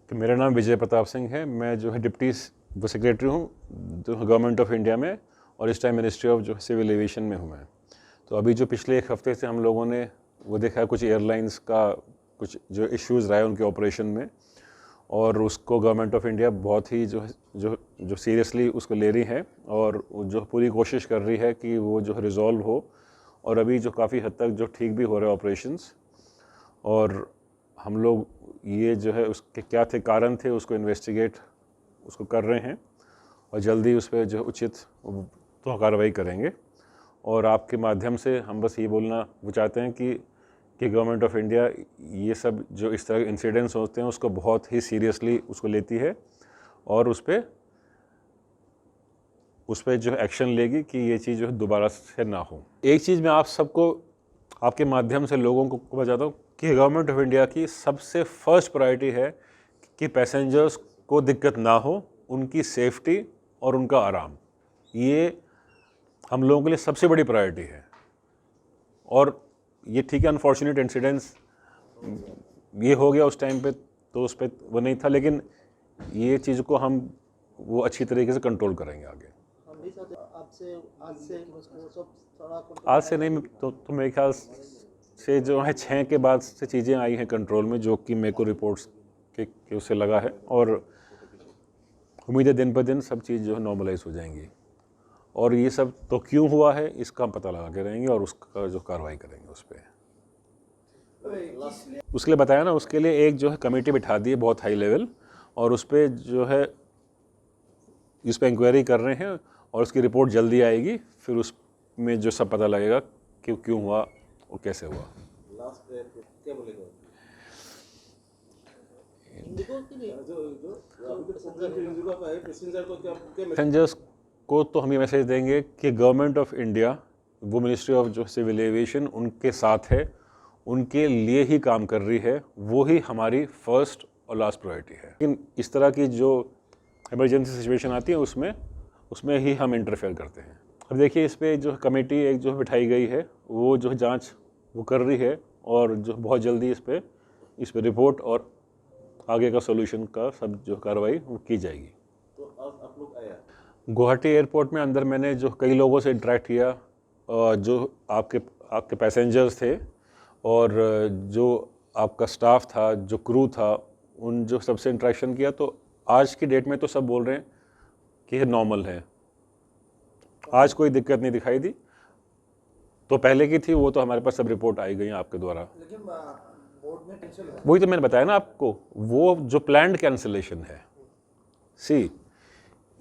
कि मेरा नाम विजय प्रताप सिंह है। मैं जो है डिप्टी वो सेक्रेटरी हूँ जो गवर्नमेंट ऑफ इंडिया में, और इस टाइम मिनिस्ट्री ऑफ जो सिविल एविएशन में हूँ मैं। तो अभी जो पिछले एक हफ्ते से हम लोगों ने वो देखा है, कुछ एयरलाइंस का कुछ जो इश्यूज़ रहा है उनके ऑपरेशन में, और उसको गवर्नमेंट ऑफ इंडिया बहुत ही जो सीरियसली उसको ले रही है, और जो पूरी कोशिश कर रही है कि वो जो रिज़ॉल्व हो। और अभी जो काफ़ी हद तक जो ठीक भी हो रहे हैं ऑपरेशंस, और हम लोग ये जो है उसके क्या थे कारण थे उसको इन्वेस्टिगेट उसको कर रहे हैं, और जल्दी उस पर जो उचित तो कार्रवाई करेंगे। और आपके माध्यम से हम बस ये बोलना वो चाहते हैं कि गवर्नमेंट ऑफ इंडिया ये सब जो इस तरह के इंसिडेंट्स होते हैं उसको बहुत ही सीरियसली उसको लेती है, और उस पर जो एक्शन लेगी कि ये चीज़ जो है दोबारा से ना हो। एक चीज़ मैं आप सबको आपके माध्यम से लोगों को बताता हूँ कि गवर्नमेंट ऑफ इंडिया की सबसे फर्स्ट प्रायोरिटी है कि पैसेंजर्स को दिक्कत ना हो, उनकी सेफ्टी और उनका आराम, ये हम लोगों के लिए सबसे बड़ी प्रायोरिटी है। और ये ठीक है, अनफॉर्चुनेट इंसिडेंट्स ये हो गया उस टाइम पे, तो उस पर वो नहीं था, लेकिन ये चीज़ को हम वो अच्छी तरीके से कंट्रोल करेंगे आगे। आज से नहीं तो मेरे ख्याल से जो है 6 के बाद से चीज़ें आई हैं कंट्रोल में, जो कि मेरे को रिपोर्ट्स के उससे लगा है, और उम्मीद है दिन पर दिन सब चीज़ जो है नॉर्मलाइज हो जाएंगी। और ये सब तो क्यों हुआ है इसका हम पता लगा के रहेंगे, और उसका जो कार्रवाई करेंगे उस पर। उसके लिए बताया ना, उसके लिए एक जो है कमेटी बिठा दी है बहुत हाई लेवल, और उस पर जो है इस पर इंक्वायरी कर रहे हैं, और उसकी रिपोर्ट जल्दी आएगी। फिर उसमें जो सब पता लगेगा कि क्यों हुआ और कैसे हुआ। क्या बोलेगा? पैसेंजर्स को तो हम ये मैसेज देंगे कि गवर्नमेंट ऑफ इंडिया, वो मिनिस्ट्री ऑफ जो सिविल एविएशन उनके साथ है, उनके लिए ही काम कर रही है, वो ही हमारी फर्स्ट और लास्ट प्रायोरिटी है। लेकिन इस तरह की जो इमरजेंसी सिचुएशन आती है उसमें ही हम इंटरफेयर करते हैं। अब देखिए, इस पर जो कमेटी एक जो बिठाई गई है वो जो जांच वो कर रही है, और जो बहुत जल्दी इस पर रिपोर्ट और आगे का सोल्यूशन का सब जो कार्रवाई वो की जाएगी। तो अब आप लोग आया गुवाहाटी एयरपोर्ट में अंदर मैंने जो कई लोगों से इंटरेक्ट किया, जो आपके पैसेंजर्स थे और जो आपका स्टाफ था, जो क्रू था, उन जो सबसे इंटरेक्शन किया, तो आज की डेट में तो सब बोल रहे हैं कि ये नॉर्मल है। आज कोई दिक्कत नहीं दिखाई दी। तो पहले की थी वो तो हमारे पास सब रिपोर्ट आई गई आपके द्वारा, लेकिन बोर्ड में कैंसिल है। वही तो मैंने बताया ना आपको, वो जो प्लान्ड कैंसिलेशन है। सी,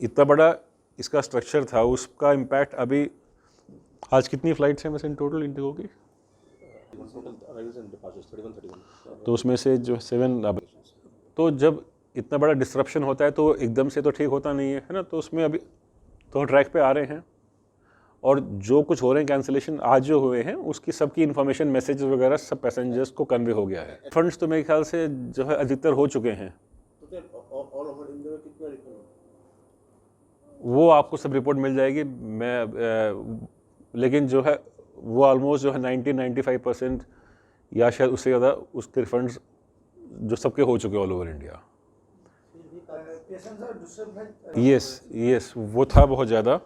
इतना बड़ा इसका स्ट्रक्चर था, उसका इम्पैक्ट अभी आज कितनी फ़्लाइट्स हैं वैसे इन टोटल इंडिगो की? तो उसमें से जो 7, तो जब इतना बड़ा डिस्ट्रप्शन होता है तो एकदम से तो ठीक होता नहीं है ना। तो उसमें अभी तो ट्रैक पे आ रहे हैं, और जो कुछ हो रहे हैं कैंसिलेशन आज जो हुए हैं उसकी सबकी इन्फॉर्मेशन मैसेज वगैरह सब पैसेंजर्स को कन्वे हो गया है। फंड्स तो मेरे ख्याल से जो है अधिकतर हो चुके हैं। तो फिर ऑल ओवर इंडिया में कितना रिफंड? वो आपको सब रिपोर्ट मिल जाएगी। लेकिन जो है वो ऑलमोस्ट जो है 90-95% या शायद उससे ज़्यादा उसके रिफंड्स जो सबके हो चुके ऑल ओवर इंडिया। यस, वो था बहुत ज़्यादा।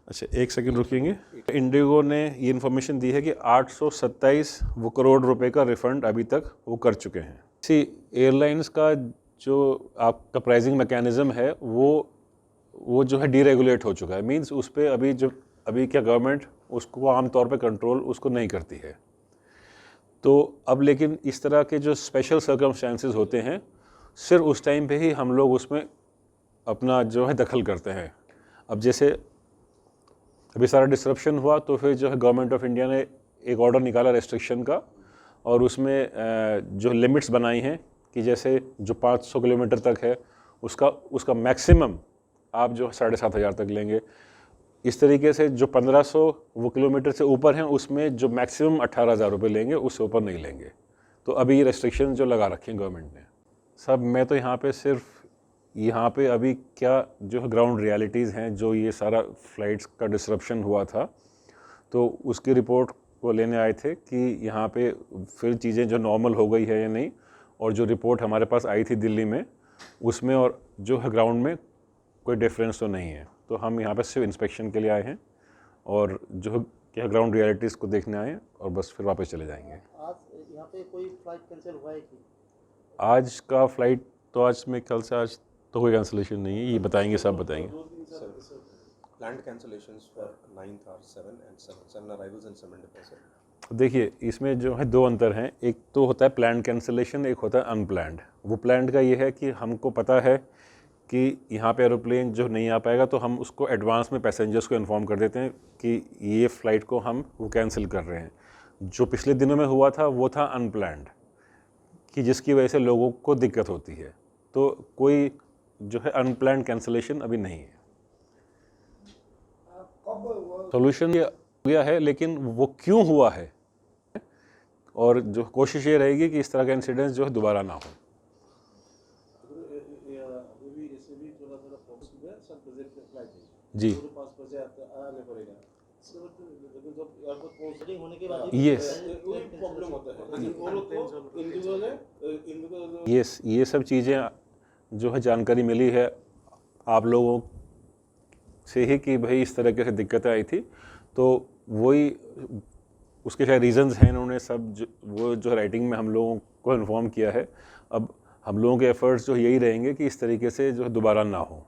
अच्छा, एक सेकंड रुकेंगे। इंडिगो ने ये इन्फॉर्मेशन दी है कि 827 वो करोड़ रुपए का रिफंड अभी तक वो कर चुके हैं। एयरलाइंस का जो आपका प्राइसिंग मैकेनिज़्म है वो जो है डीरेगुलेट हो चुका है। मींस उस पर अभी क्या गवर्नमेंट उसको आमतौर पे कंट्रोल उसको नहीं करती है। तो अब लेकिन इस तरह के जो स्पेशल सर्कमस्टेंसेस होते हैं, सिर्फ उस टाइम पे ही हम लोग उसमें अपना जो है दखल करते हैं। अब जैसे अभी सारा डिसरप्शन हुआ, तो फिर जो है गवर्नमेंट ऑफ इंडिया ने एक ऑर्डर निकाला रेस्ट्रिक्शन का, और उसमें जो लिमिट्स बनाई हैं कि जैसे जो 500 किलोमीटर तक है उसका मैक्सिमम आप जो 7,500 तक लेंगे। इस तरीके से जो 1500 वो किलोमीटर से ऊपर हैं उसमें जो मैक्सिमम 18,000 रुपये लेंगे, उससे ऊपर नहीं लेंगे। तो अभी ये रेस्ट्रिक्शन जो लगा रखे हैं गवर्नमेंट ने सब, मैं तो यहाँ पे अभी क्या जो है ग्राउंड रियलिटीज़ हैं, जो ये सारा फ्लाइट्स का डिसरप्शन हुआ था, तो उसकी रिपोर्ट को लेने आए थे कि यहाँ पे फिर चीज़ें जो नॉर्मल हो गई है या नहीं। और जो रिपोर्ट हमारे पास आई थी दिल्ली में, उसमें और जो है ग्राउंड में कोई डिफरेंस तो नहीं है। तो हम यहाँ पे सिर्फ इंस्पेक्शन के लिए आए हैं और जो क्या ग्राउंड रियलिटीज़ को देखने आए हैं और बस फिर वापस चले जाएंगे। आज यहाँ पे कोई फ्लाइट कैंसिल हुआ है कि आज का फ्लाइट तो आज में कल से आज तो कोई कैंसिलेशन नहीं है, ये बताएंगे, सब बताएंगे। Planned cancellations for 9th are 7 and 7 arrivals and 7 departures. देखिए इसमें जो है दो अंतर हैं, एक तो होता है प्लान्ड कैंसिलेशन, एक होता है अनप्लान्ड। वो प्लान्ड का ये है कि हमको पता है कि यहाँ पे एरोप्लेन जो नहीं आ पाएगा तो हम उसको एडवांस में पैसेंजर्स को इन्फॉर्म कर देते हैं कि ये फ़्लाइट को हम वो कैंसिल कर रहे हैं। जो पिछले दिनों में हुआ था वो था अनप्लान्ड, कि जिसकी वजह से लोगों को दिक्कत होती है। तो कोई जो है अनप्लान्ड कैंसिलेशन अभी नहीं है। सोल्यूशन ये हो गया है, लेकिन वो क्यों हुआ है और जो कोशिश ये रहेगी कि इस तरह का इंसिडेंस जो है दोबारा ना हो। अभी भी इससे भी थोड़ा थोड़ा फोकस हुआ है, सब बजे पे फ्लाइट है जी 5 बजे आने पड़ेगा। इसके बाद लेकिन जब एयरपोर्ट पहुंचने होने के बाद Yes. कोई प्रॉब्लम होता है, लेकिन वो लोग को इंडिविजुअल ये सब चीज़ें जो है जानकारी मिली है आप लोगों से ही कि भाई इस तरह से दिक्कतें आई थी, तो वही उसके शायद रीज़न्स हैं, इन्होंने सब वो जो राइटिंग में हम लोगों को इन्फॉर्म किया है। अब हम लोगों के एफर्ट्स जो यही रहेंगे कि इस तरीके से जो है दोबारा ना हो।